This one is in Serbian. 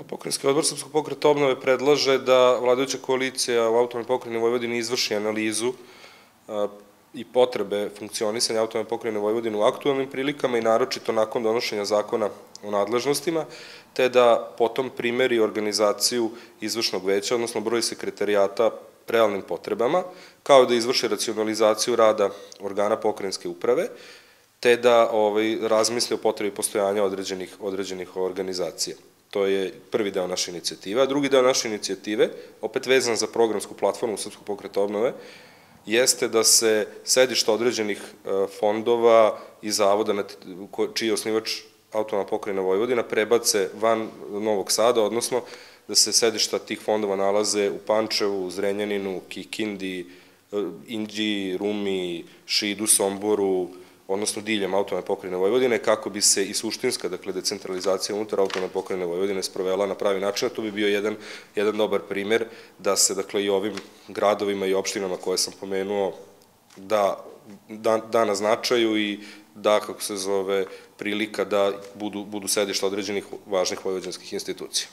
Pokrajinski odbor Srpskog pokreta obnove predlaže da vladajuća koalicija u Autonomnoj pokrajini Vojvodine izvrši analizu i potrebe funkcionisanja Autonomne pokrajine Vojvodine u aktualnim prilikama i naročito nakon donošenja zakona o nadležnostima, te da potom primeri organizaciju izvršnog veća, odnosno broj sekretarijata realnim potrebama, kao da izvrši racionalizaciju rada organa pokrajinske uprave, te da razmisli o potrebi postojanja određenih organizacija. To je prvi deo naše inicijative. A drugi deo naše inicijative, opet vezan za programsku platformu Srpskog pokreta obnove, jeste da se sedišta određenih fondova i zavoda, čiji je osnivač Autonomna pokrajina Vojvodina, prebace van Novog Sada, odnosno da se sedišta tih fondova nalaze u Pančevu, Zrenjaninu, Kikindi, Inđiji, Rumi, Šidu, Somboru, odnosno diljem Autonomne pokrajine Vojvodine, kako bi se i suštinska, dakle, decentralizacija unutar Autonomne pokrajine Vojvodine sprovela na pravi način, a to bi bio jedan dobar primer da se, dakle, i ovim gradovima i opštinama koje sam pomenuo da na značaju i da, kako se zove, prilika da budu sedišta određenih važnih vojvođanskih institucija.